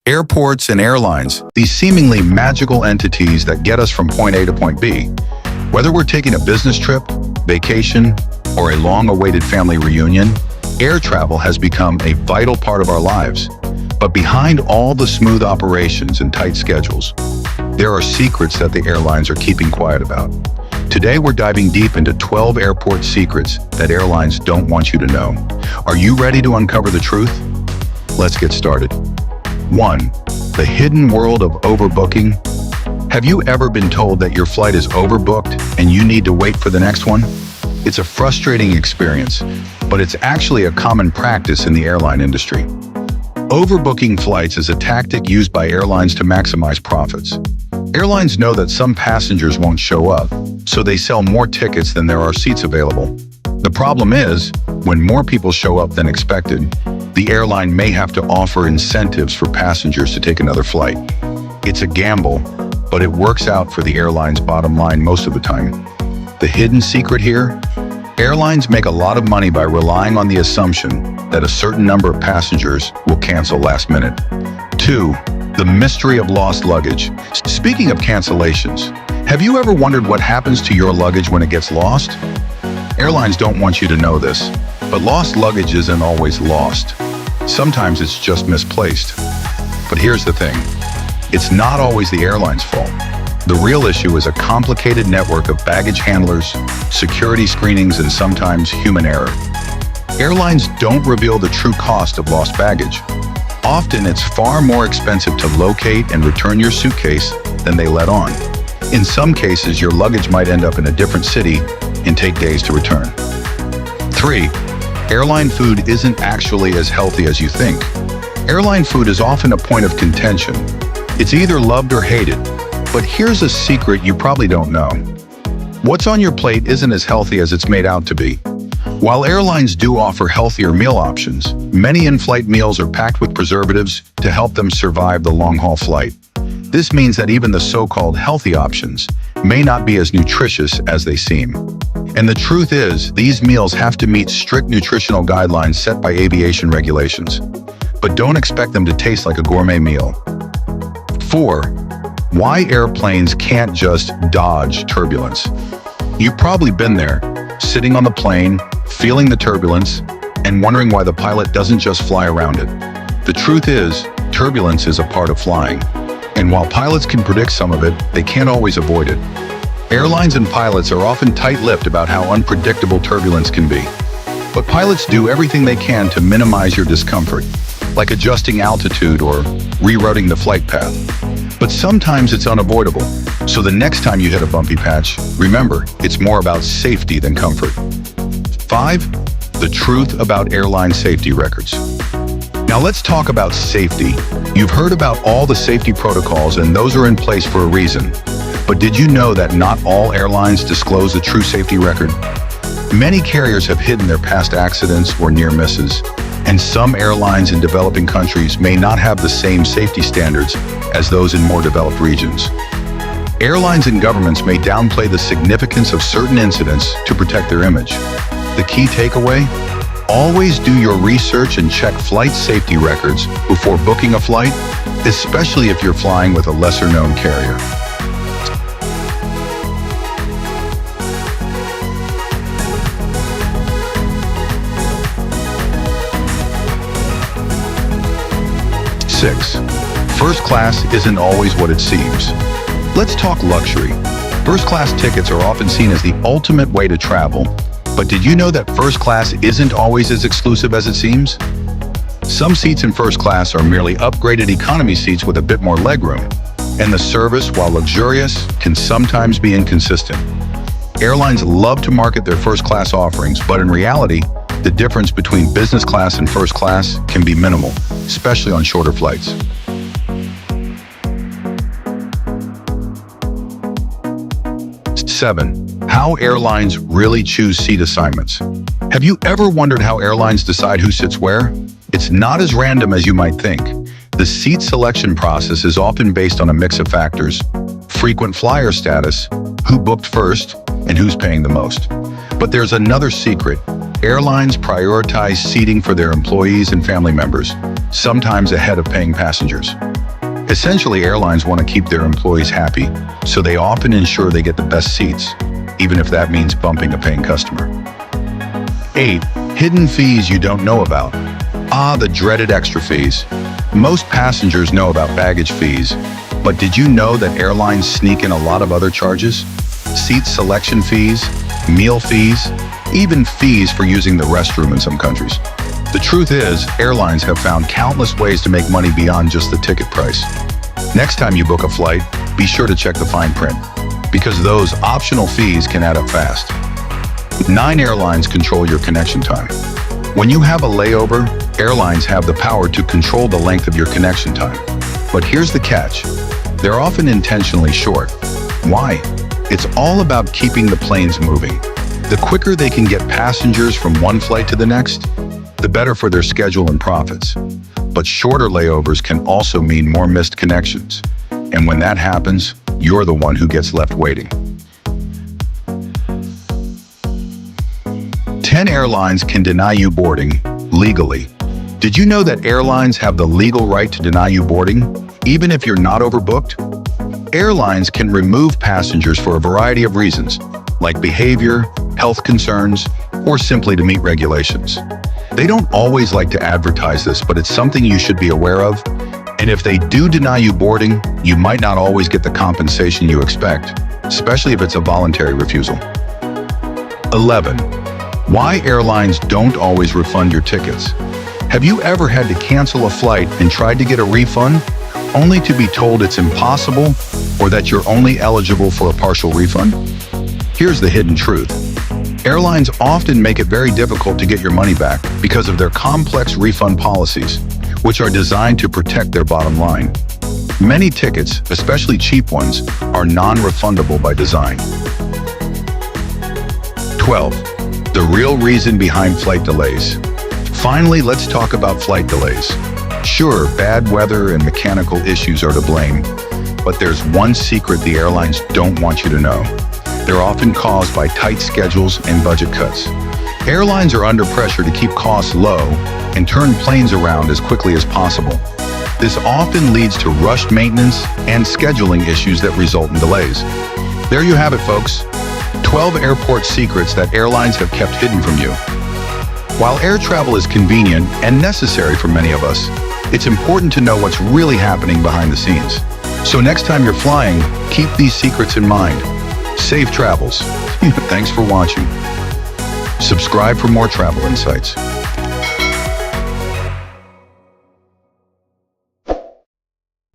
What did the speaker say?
Airports and airlines, these seemingly magical entities that get us from point A to point B. Whether we're taking a business trip, vacation, or a long-awaited family reunion, air travel has become a vital part of our lives. But behind all the smooth operations and tight schedules, there are secrets that the airlines are keeping quiet about. Today, we're diving deep into 12 airport secrets that airlines don't want you to know. Are you ready to uncover the truth? Let's get started. 1. The hidden world of overbooking. Have you ever been told that your flight is overbooked and you need to wait for the next one? It's a frustrating experience, but it's actually a common practice in the airline industry. Overbooking flights is a tactic used by airlines to maximize profits. Airlines know that some passengers won't show up, so they sell more tickets than there are seats available. The problem is, when more people show up than expected, the airline may have to offer incentives for passengers to take another flight. It's a gamble, but it works out for the airline's bottom line most of the time. The hidden secret here? Airlines make a lot of money by relying on the assumption that a certain number of passengers will cancel last minute. 2. The mystery of lost luggage. Speaking of cancellations, have you ever wondered what happens to your luggage when it gets lost? Airlines don't want you to know this, but lost luggage isn't always lost. Sometimes it's just misplaced. But here's the thing, it's not always the airline's fault. The real issue is a complicated network of baggage handlers, security screenings, and sometimes human error. Airlines don't reveal the true cost of lost baggage. Often it's far more expensive to locate and return your suitcase than they let on. In some cases, your luggage might end up in a different city and take days to return. 3. Airline food isn't actually as healthy as you think. Airline food is often a point of contention. It's either loved or hated. But here's a secret you probably don't know. What's on your plate isn't as healthy as it's made out to be. While airlines do offer healthier meal options, many in-flight meals are packed with preservatives to help them survive the long-haul flight. This means that even the so-called healthy options may not be as nutritious as they seem. And the truth is, these meals have to meet strict nutritional guidelines set by aviation regulations. But don't expect them to taste like a gourmet meal. 4. Why airplanes can't just dodge turbulence. You've probably been there, sitting on the plane, feeling the turbulence, and wondering why the pilot doesn't just fly around it. The truth is, turbulence is a part of flying. And while pilots can predict some of it, they can't always avoid it. Airlines and pilots are often tight-lipped about how unpredictable turbulence can be. But pilots do everything they can to minimize your discomfort, like adjusting altitude or rerouting the flight path. But sometimes it's unavoidable, so the next time you hit a bumpy patch, remember, it's more about safety than comfort. 5. The truth about airline safety records. Now let's talk about safety. You've heard about all the safety protocols, and those are in place for a reason. But did you know that not all airlines disclose the true safety record? Many carriers have hidden their past accidents or near misses, and some airlines in developing countries may not have the same safety standards as those in more developed regions. Airlines and governments may downplay the significance of certain incidents to protect their image. The key takeaway? Always do your research and check flight safety records before booking a flight, especially if you're flying with a lesser-known carrier. First class isn't always what it seems. Let's talk luxury. First class tickets are often seen as the ultimate way to travel, but did you know that first class isn't always as exclusive as it seems? Some seats in first class are merely upgraded economy seats with a bit more legroom, and the service, while luxurious, can sometimes be inconsistent. Airlines love to market their first class offerings, but in reality, the difference between business class and first class can be minimal, especially on shorter flights. 7. How airlines really choose seat assignments. Have you ever wondered how airlines decide who sits where? It's not as random as you might think. The seat selection process is often based on a mix of factors: frequent flyer status, who booked first, and who's paying the most. But there's another secret. Airlines prioritize seating for their employees and family members, sometimes ahead of paying passengers. Essentially, airlines want to keep their employees happy, so they often ensure they get the best seats, even if that means bumping a paying customer. 8. Hidden fees you don't know about. The dreaded extra fees. Most passengers know about baggage fees, but did you know that airlines sneak in a lot of other charges? Seat selection fees, meal fees, even fees for using the restroom in some countries. The truth is, airlines have found countless ways to make money beyond just the ticket price. Next time you book a flight, be sure to check the fine print, because those optional fees can add up fast. 9. Airlines control your connection time. When you have a layover, airlines have the power to control the length of your connection time. But here's the catch. They're often intentionally short. Why? It's all about keeping the planes moving. The quicker they can get passengers from one flight to the next, the better for their schedule and profits. But shorter layovers can also mean more missed connections. And when that happens, you're the one who gets left waiting. 10 airlines can deny you boarding legally. Did you know that airlines have the legal right to deny you boarding, even if you're not overbooked? Airlines can remove passengers for a variety of reasons, like behavior, health concerns, or simply to meet regulations. They don't always like to advertise this, but it's something you should be aware of. And if they do deny you boarding, you might not always get the compensation you expect, especially if it's a voluntary refusal. 11. Why airlines don't always refund your tickets. Have you ever had to cancel a flight and tried to get a refund, only to be told it's impossible or that you're only eligible for a partial refund? Here's the hidden truth. Airlines often make it very difficult to get your money back because of their complex refund policies, which are designed to protect their bottom line. Many tickets, especially cheap ones, are non-refundable by design. 12. The real reason behind flight delays. Finally, let's talk about flight delays. Sure, bad weather and mechanical issues are to blame, but there's one secret the airlines don't want you to know. They're often caused by tight schedules and budget cuts. Airlines are under pressure to keep costs low and turn planes around as quickly as possible. This often leads to rushed maintenance and scheduling issues that result in delays. There you have it, folks. 12 airport secrets that airlines have kept hidden from you. While air travel is convenient and necessary for many of us, it's important to know what's really happening behind the scenes. So next time you're flying, keep these secrets in mind. Safe travels. Thanks for watching. Subscribe for more travel insights.